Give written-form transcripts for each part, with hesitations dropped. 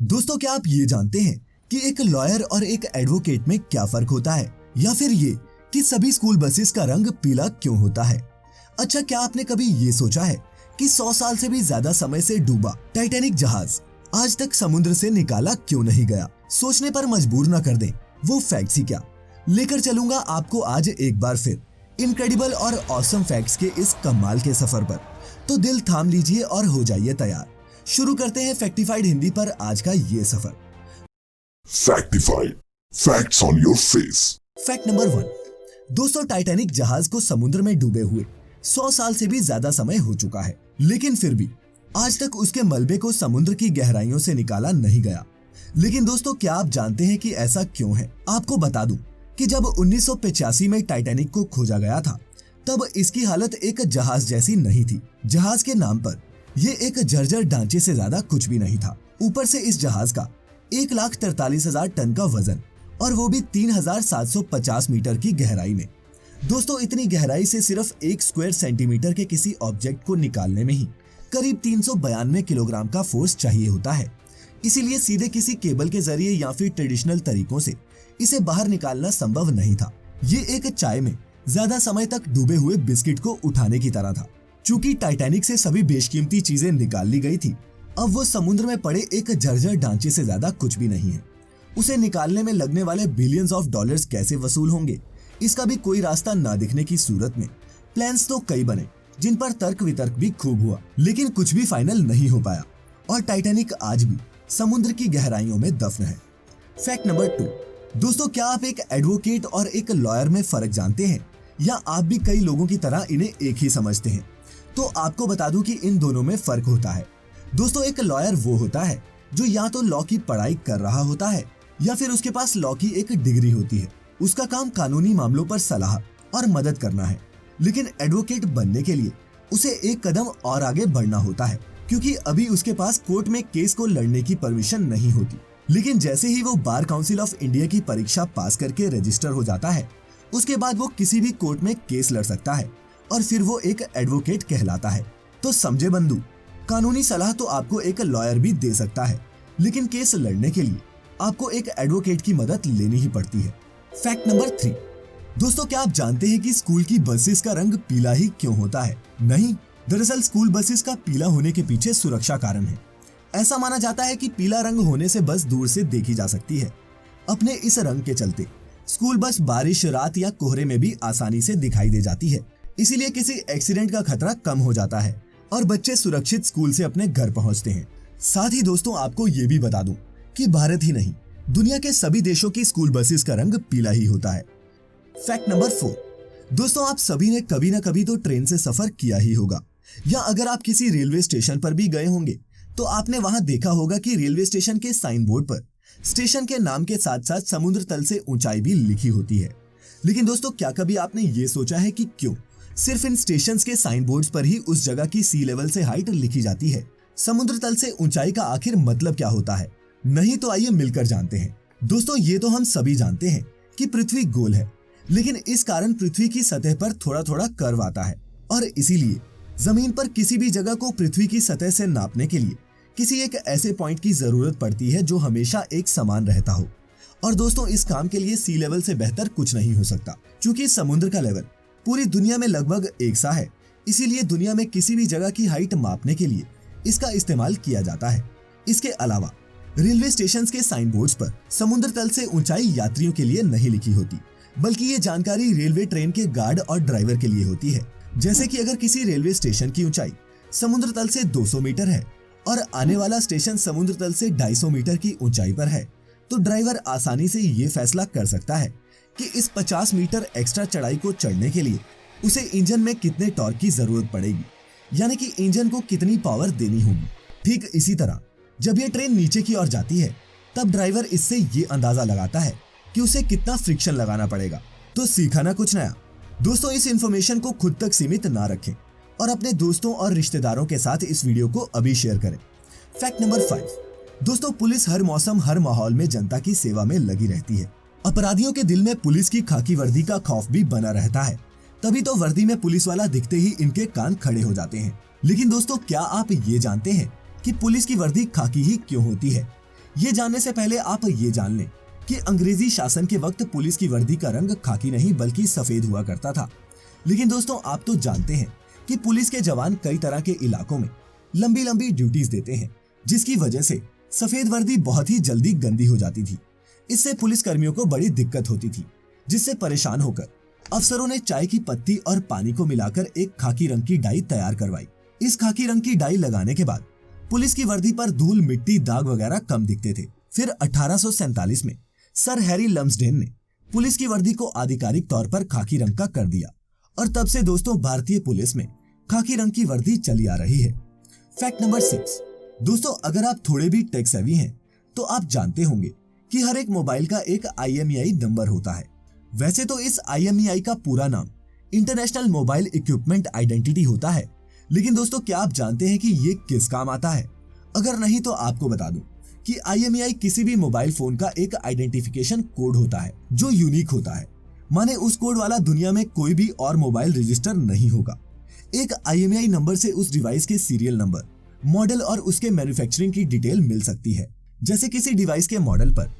दोस्तों, क्या आप ये जानते हैं कि एक लॉयर और एक एडवोकेट में क्या फर्क होता है, या फिर ये कि सभी स्कूल बसेस का रंग पीला क्यों होता है। अच्छा, क्या आपने कभी ये सोचा है कि 100 साल से भी ज्यादा समय से डूबा टाइटैनिक जहाज आज तक समुद्र से निकाला क्यों नहीं गया। सोचने पर मजबूर न कर दें, वो फैक्ट्स ही क्या। लेकर चलूंगा आपको आज एक बार फिर इनक्रेडिबल और ऑसम फैक्ट्स के इस कमाल के सफर पर। तो दिल थाम लीजिए और हो जाइए तैयार। शुरू करते हैं फैक्टिफाइड हिंदी पर आज का ये सफर। Factified, facts on your face. Fact number 1। दोस्तों, टाइटैनिक जहाज को समुद्र में डूबे हुए 100 साल से भी ज्यादा समय हो चुका है, लेकिन फिर भी आज तक उसके मलबे को समुद्र की गहराइयों से निकाला नहीं गया। लेकिन दोस्तों, क्या आप जानते हैं कि ऐसा क्यों है? आपको बता दूं कि जब 1985 में टाइटैनिक को खोजा गया था, तब इसकी हालत एक जहाज जैसी नहीं थी। जहाज के नाम पर ये एक जर्जर ढांचे से ज्यादा कुछ भी नहीं था। ऊपर से इस जहाज का 1,43,000 टन का वजन, और वो भी 3,750 मीटर की गहराई में। दोस्तों, इतनी गहराई से सिर्फ 1 स्क्वायर सेंटीमीटर के किसी ऑब्जेक्ट को निकालने में ही करीब 392 किलोग्राम का फोर्स चाहिए होता है। इसीलिए सीधे किसी केबल के जरिए या फिर ट्रेडिशनल तरीकों से इसे बाहर निकालना संभव नहीं था। ये एक चाय में ज्यादा समय तक डूबे हुए बिस्किट को उठाने की तरह था। चूंकि टाइटैनिक से सभी बेशकीमती चीजें निकाल ली गई थी, अब वो समुद्र में पड़े एक जर्जर ढांचे से ज्यादा कुछ भी नहीं है। उसे निकालने में लगने वाले बिलियंस ऑफ डॉलर्स कैसे वसूल होंगे, इसका भी कोई रास्ता ना दिखने की सूरत में प्लान्स तो कई बने, जिन पर तर्क वितर्क भी खूब हुआ, लेकिन कुछ भी फाइनल नहीं हो पाया और टाइटैनिक आज भी समुद्र की गहराइयों में दफन है। Fact number 2। दोस्तों, क्या आप एक एडवोकेट और एक लॉयर में फर्क जानते हैं, या आप भी कई लोगों की तरह इन्हें एक ही समझते हैं? तो आपको बता दूं कि इन दोनों में फर्क होता है। दोस्तों, एक लॉयर वो होता है जो या तो लॉ की पढ़ाई कर रहा होता है या फिर उसके पास लॉ की एक डिग्री होती है। उसका काम कानूनी मामलों पर सलाह और मदद करना है। लेकिन एडवोकेट बनने के लिए उसे एक कदम और आगे बढ़ना होता है, क्योंकि अभी उसके पास कोर्ट में केस को लड़ने की परमिशन नहीं होती। लेकिन जैसे ही वो बार काउंसिल ऑफ इंडिया की परीक्षा पास करके रजिस्टर हो जाता है, उसके बाद वो किसी भी कोर्ट में केस लड़ सकता है और फिर वो एक एडवोकेट कहलाता है। तो समझे बंधु, कानूनी सलाह तो आपको एक लॉयर भी दे सकता है, लेकिन केस लड़ने के लिए आपको एक एडवोकेट की मदद लेनी ही पड़ती है। Fact number 3। दोस्तों, क्या आप जानते हैं कि स्कूल की बसेस का रंग पीला ही क्यों होता है? नहीं, दरअसल स्कूल बसेस का पीला होने के पीछे सुरक्षा कारण है। ऐसा माना जाता है कि पीला रंग होने से बस दूर से देखी जा सकती है। अपने इस रंग के चलते स्कूल बस बारिश, रात या कोहरे में भी आसानी से दिखाई दे जाती है। इसीलिए किसी एक्सीडेंट का खतरा कम हो जाता है और बच्चे सुरक्षित स्कूल से अपने घर पहुंचते हैं। साथ ही दोस्तों, आपको ये भी बता दूं कि भारत ही नहीं, दुनिया के सभी देशों की स्कूल बसेस का रंग पीला ही होता है। Fact number 4। दोस्तों, आप सभी ने कभी ना कभी तो ट्रेन से सफर किया ही होगा, या अगर आप किसी रेलवे स्टेशन पर भी गए होंगे तो आपने वहां देखा होगा कि रेलवे स्टेशन के साइन बोर्ड पर स्टेशन के नाम के साथ साथ समुद्र तल से ऊंचाई भी लिखी होती है। लेकिन दोस्तों, क्या कभी आपने ये सोचा है कि क्यों सिर्फ इन स्टेशंस के साइन बोर्ड्स पर ही उस जगह की सी लेवल से हाइट लिखी जाती है? समुद्र तल से ऊंचाई का आखिर मतलब क्या होता है? नहीं तो आइए मिलकर जानते हैं। दोस्तों, ये तो हम सभी जानते हैं कि पृथ्वी गोल है, लेकिन इस कारण पृथ्वी की सतह पर थोड़ा थोड़ा कर्व आता है, और इसीलिए जमीन पर किसी भी जगह को पृथ्वी की सतह से नापने के लिए किसी एक ऐसे पॉइंट की जरूरत पड़ती है जो हमेशा एक समान रहता हो। और दोस्तों, इस काम के लिए सी लेवल से बेहतर कुछ नहीं हो सकता, क्योंकि समुद्र का लेवल पूरी दुनिया में लगभग एक सा है। इसीलिए दुनिया में किसी भी जगह की हाइट मापने के लिए इसका इस्तेमाल किया जाता है। इसके अलावा रेलवे स्टेशन के साइन बोर्ड्स पर समुद्र तल से ऊंचाई यात्रियों के लिए नहीं लिखी होती, बल्कि ये जानकारी रेलवे ट्रेन के गार्ड और ड्राइवर के लिए होती है। जैसे कि अगर किसी रेलवे स्टेशन की ऊंचाई समुद्र तल से 200 मीटर है और आने वाला स्टेशन समुद्र तल से 250 मीटर की ऊंचाई पर है, तो ड्राइवर आसानी से ये फैसला कर सकता है कि इस 50 मीटर एक्स्ट्रा चढ़ाई को चढ़ने के लिए उसे इंजन में कितने टॉर्क की जरूरत पड़ेगी, यानी कि इंजन को कितनी पावर देनी होगी। ठीक इसी तरह जब ये ट्रेन नीचे की ओर जाती है, तब ड्राइवर इससे ये अंदाजा लगाता है कि उसे कितना फ्रिक्शन लगाना पड़ेगा। तो सीखा ना कुछ नया। दोस्तों, इस इंफॉर्मेशन को खुद तक सीमित ना रखें और अपने दोस्तों और रिश्तेदारों के साथ इस वीडियो को अभी शेयर करें। Fact number 5। दोस्तों, पुलिस हर मौसम हर माहौल में जनता की सेवा में लगी रहती है। अपराधियों के दिल में पुलिस की खाकी वर्दी का खौफ भी बना रहता है, तभी तो वर्दी में पुलिस वाला दिखते ही इनके कान खड़े हो जाते हैं। लेकिन दोस्तों, क्या आप ये जानते हैं कि पुलिस की वर्दी खाकी ही क्यों होती है? ये जानने से पहले आप ये जान लें कि अंग्रेजी शासन के वक्त पुलिस की वर्दी का रंग खाकी नहीं बल्कि सफेद हुआ करता था। लेकिन दोस्तों आप तो जानते हैं कि पुलिस के जवान कई तरह के इलाकों में लंबी लंबी ड्यूटीज देते हैं, जिसकी वजह से सफेद वर्दी बहुत ही जल्दी गंदी हो जाती थी। इससे पुलिस कर्मियों को बड़ी दिक्कत होती थी, जिससे परेशान होकर अफसरों ने चाय की पत्ती और पानी को मिलाकर एक खाकी रंग की डाई तैयार करवाई। इस खाकी रंग की डाई लगाने के बाद पुलिस की वर्दी पर धूल, मिट्टी, दाग वगैरह कम दिखते थे। फिर 1847 में सर हैरी लम्सडेन ने पुलिस की वर्दी को आधिकारिक तौर पर खाकी रंग का कर दिया और तब से दोस्तों भारतीय पुलिस में खाकी रंग की वर्दी चली आ रही है। Fact number 6। दोस्तों अगर आप थोड़े भी टेक सेवी हैं तो आप जानते होंगे कि हर एक मोबाइल का एक IMEI नंबर होता है। वैसे तो इस IMEI का पूरा नाम इंटरनेशनल मोबाइल इक्विपमेंट आइडेंटिटी होता है, लेकिन दोस्तों क्या आप जानते हैं कि ये किस काम आता है? अगर नहीं तो आपको बता दूं कि IMEI किसी भी मोबाइल फोन का एक आइडेंटिफिकेशन कोड होता है जो यूनिक होता है। माने उस कोड वाला दुनिया में कोई भी और मोबाइल रजिस्टर नहीं होगा। एक IMEI नंबर से उस डिवाइस के सीरियल नंबर, मॉडल और उसके मैन्युफैक्चरिंग की डिटेल मिल सकती है। जैसे किसी डिवाइस के मॉडल पर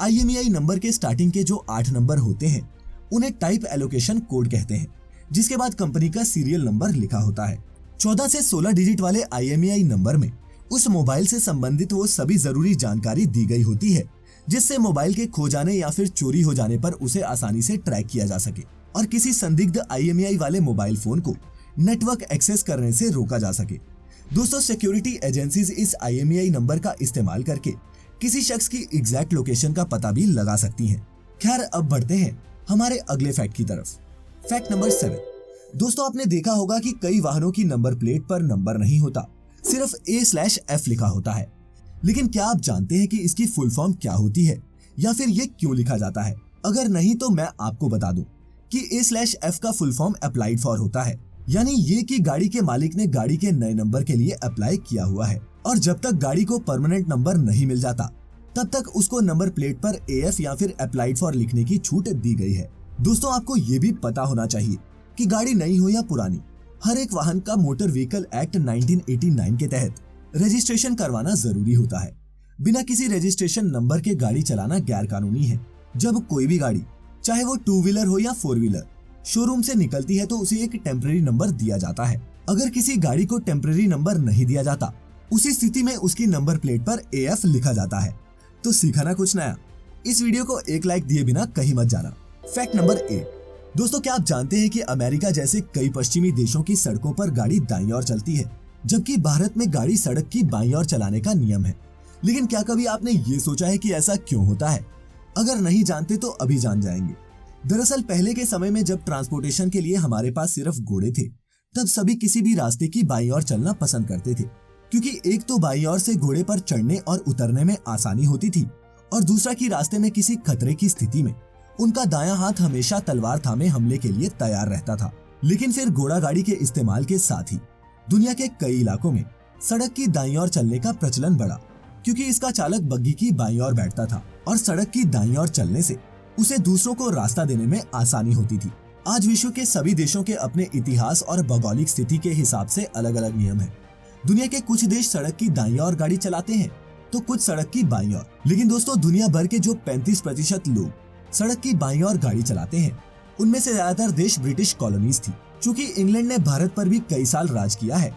IMEI नंबर के स्टार्टिंग के जो 8 नंबर होते हैं उन्हें टाइप एलोकेशन कोड कहते हैं, जिसके बाद कंपनी का सीरियल नंबर लिखा होता है। 14 से 16 डिजिट वाले IMEI नंबर में उस मोबाइल से संबंधित वो सभी जरूरी जानकारी दी गई होती है, जिससे मोबाइल के खो जाने या फिर चोरी हो जाने पर उसे आसानी से ट्रैक किया जा सके और किसी संदिग्ध IMEI वाले मोबाइल फोन को नेटवर्क एक्सेस करने से रोका जा सके। दोस्तों सिक्योरिटी एजेंसीज इस IMEI नंबर का इस्तेमाल करके किसी शख्स की एग्जैक्ट लोकेशन का पता भी लगा सकती हैं। खैर अब बढ़ते हैं हमारे अगले फैक्ट की तरफ। Fact number 7। दोस्तों आपने देखा होगा कि कई वाहनों की नंबर प्लेट पर नंबर नहीं होता, सिर्फ A/F लिखा होता है। लेकिन क्या आप जानते हैं कि इसकी फुल फॉर्म क्या होती है या फिर ये क्यों लिखा जाता है? अगर नहीं तो मैं आपको बता दूं कि A/F का फुल फॉर्म अप्लाइड फॉर होता है, यानी ये कि गाड़ी के मालिक ने गाड़ी के नए नंबर के लिए अप्लाई किया हुआ है और जब तक गाड़ी को परमानेंट नंबर नहीं मिल जाता तब तक उसको नंबर प्लेट पर AF या फिर अप्लाइड फॉर लिखने की छूट दी गई है। दोस्तों आपको ये भी पता होना चाहिए कि गाड़ी नई हो या पुरानी, हर एक वाहन का मोटर व्हीकल एक्ट 1989 के तहत रजिस्ट्रेशन करवाना जरूरी होता है। बिना किसी रजिस्ट्रेशन नंबर के गाड़ी चलाना गैर कानूनी है। जब कोई भी गाड़ी, चाहे वो 2 व्हीलर हो या 4 व्हीलर, शोरूम से निकलती है तो उसे एक टेम्परेरी नंबर दिया जाता है। अगर किसी गाड़ी को टेम्परेरी नंबर नहीं दिया जाता, उसी स्थिति में उसकी नंबर प्लेट पर AF लिखा जाता है। तो सीखा ना कुछ नया। इस वीडियो को एक लाइक दिए बिना कहीं मत जाना। Fact number 8। दोस्तों क्या आप जानते हैं कि अमेरिका जैसे कई पश्चिमी देशों की सड़कों पर गाड़ी दाईं ओर चलती है, जबकि भारत में गाड़ी सड़क की बाईं ओर चलाने का नियम है। लेकिन क्या कभी आपने ये सोचा है कि ऐसा क्यों होता है? अगर नहीं जानते तो अभी जान जाएंगे। दरअसल पहले के समय में जब ट्रांसपोर्टेशन के लिए हमारे पास सिर्फ घोड़े थे, तब सभी किसी भी रास्ते की बाईं ओर चलना पसंद करते थे, क्योंकि एक तो बाईं ओर से घोड़े पर चढ़ने और उतरने में आसानी होती थी और दूसरा कि रास्ते में किसी खतरे की स्थिति में उनका दायां हाथ हमेशा तलवार थामे हमले के लिए तैयार रहता था। लेकिन फिर घोड़ा गाड़ी के इस्तेमाल के साथ ही दुनिया के कई इलाकों में सड़क की दाईं ओर चलने का प्रचलन बढ़ा, क्योंकि इसका चालक बग्गी की बाईं ओर बैठता था और सड़क की दाईं ओर चलने से उसे दूसरों को रास्ता देने में आसानी होती थी। आज विश्व के सभी देशों के अपने इतिहास और भौगोलिक स्थिति के हिसाब से अलग अलग नियम है। दुनिया के कुछ देश सड़क की दाईं ओर गाड़ी चलाते हैं तो कुछ सड़क की बाईं ओर। लेकिन दोस्तों दुनिया भर के जो 35% लोग सड़क की बाईं ओर गाड़ी चलाते हैं, उनमें से ज्यादातर देश ब्रिटिश कॉलोनीज थी। चूंकि इंग्लैंड ने भारत पर भी कई साल राज किया है,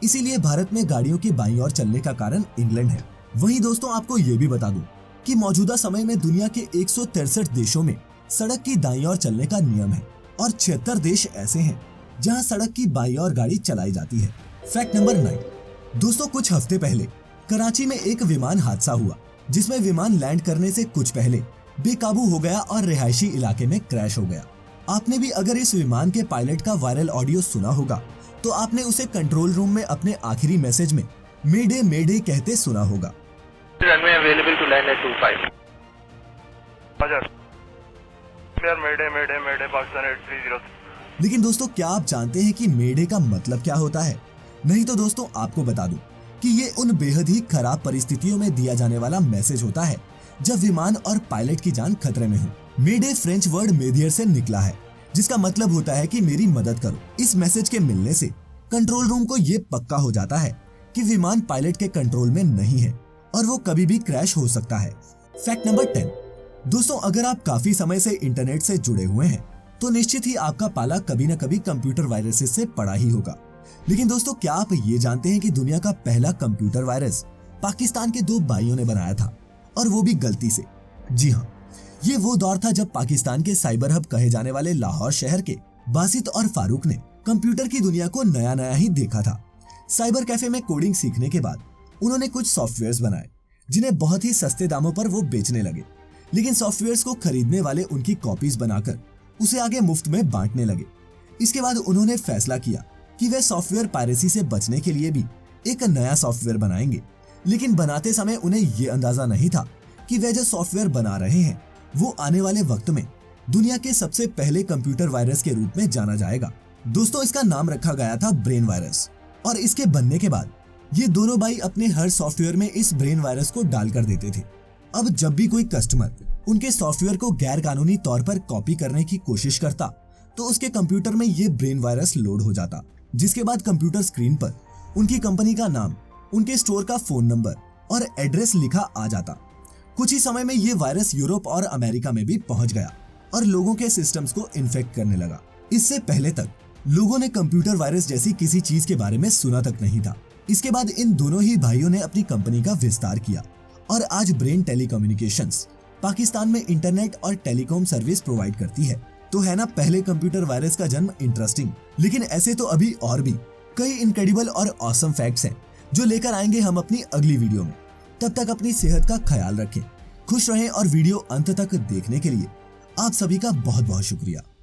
इसीलिए भारत में गाड़ियों की बाईं ओर चलने का कारण इंग्लैंड है। वहीं दोस्तों आपको ये भी बता दूं कि मौजूदा समय में दुनिया के 163 देशों में सड़क की दाईं ओर चलने का नियम है और 76 देश ऐसे हैं जहां सड़क की बाईं ओर गाड़ी चलाई जाती है। Fact number 9। दोस्तों कुछ हफ्ते पहले कराची में एक विमान हादसा हुआ, जिसमें विमान लैंड करने से कुछ पहले बेकाबू हो गया और रिहायशी इलाके में क्रैश हो गया। आपने भी अगर इस विमान के पायलट का वायरल ऑडियो सुना होगा तो आपने उसे कंट्रोल रूम में अपने आखिरी मैसेज में मेडे मेडे कहते सुना होगा। Runway available to land at 25. Roger. Clear Mayday, Mayday, Mayday, Pakistan 830. लेकिन दोस्तों क्या आप जानते हैं कि मेडे का मतलब क्या होता है? नहीं तो दोस्तों आपको बता दूं कि ये उन बेहद ही खराब परिस्थितियों में दिया जाने वाला मैसेज होता है जब विमान और पायलट की जान खतरे में हो। मेडे फ्रेंच वर्ड मेडियर से निकला है, जिसका मतलब होता है कि मेरी मदद करो। इस मैसेज के मिलने से कंट्रोल रूम को ये पक्का हो जाता है कि विमान पायलट के कंट्रोल में नहीं है और वो कभी भी क्रैश हो सकता है। Fact number 10। दोस्तों, अगर आप काफी समय से इंटरनेट से जुड़े हुए हैं तो निश्चित ही आपका पाला कभी न कभी कंप्यूटर वायरसेस से पड़ा ही होगा। लेकिन दोस्तों, क्या आप ये जानते हैं कि दुनिया का पहला कंप्यूटर वायरस पाकिस्तान के 2 भाइयों ने बनाया था, और वो भी गलती से। जी हाँ, ये वो दौर था जब पाकिस्तान के साइबर हब कहे जाने वाले लाहौर शहर के बासित और फारूक ने कंप्यूटर की दुनिया को नया नया ही देखा था। साइबर कैफे में कोडिंग सीखने के बाद उन्होंने कुछ सॉफ्टवेयर्स बनाए जिन्हें बहुत ही सस्ते दामों पर वो बेचने लगे। लेकिन सॉफ्टवेयर्स को खरीदने वाले उनकी कॉपीज बनाकर उसे आगे मुफ्त में बांटने लगे। इसके बाद उन्होंने फैसला किया कि वे सॉफ्टवेयर पायरेसी से बचने के लिए भी एक नया सॉफ्टवेयर बनाएंगे। लेकिन बनाते समय उन्हें ये अंदाजा नहीं था कि वे जो सॉफ्टवेयर बना रहे हैं वो आने वाले वक्त में दुनिया के सबसे पहले कंप्यूटर वायरस के रूप में जाना जाएगा। दोस्तों, इसका नाम रखा गया था ब्रेन वायरस, और इसके बनने के बाद ये दोनों भाई अपने हर सॉफ्टवेयर में इस ब्रेन वायरस को डाल कर देते थे। अब जब भी कोई कस्टमर उनके सॉफ्टवेयर को गैर कानूनी तौर पर कॉपी करने की कोशिश करता तो उसके कंप्यूटर में ये ब्रेन वायरस लोड हो जाता, जिसके बाद कंप्यूटर स्क्रीन पर उनकी कंपनी का नाम, उनके स्टोर का फोन नंबर और एड्रेस लिखा आ जाता। कुछ ही समय में ये वायरस यूरोप और अमेरिका में भी पहुंच गया और लोगों के सिस्टम्स को इन्फेक्ट करने लगा। इससे पहले तक लोगों ने कंप्यूटर वायरस जैसी किसी चीज के बारे में सुना तक नहीं था। इसके बाद इन दोनों ही भाइयों ने अपनी कंपनी का विस्तार किया और आज ब्रेन टेलीकम्युनिकेशंस पाकिस्तान में इंटरनेट और टेलीकॉम सर्विस प्रोवाइड करती है। तो है ना पहले कंप्यूटर वायरस का जन्म इंटरेस्टिंग। लेकिन ऐसे तो अभी और भी कई इनक्रेडिबल और ऑसम फैक्ट्स हैं जो लेकर आएंगे हम अपनी अगली वीडियो में। तब तक अपनी सेहत का ख्याल रखें, खुश रहें और वीडियो अंत तक देखने के लिए आप सभी का बहुत बहुत शुक्रिया।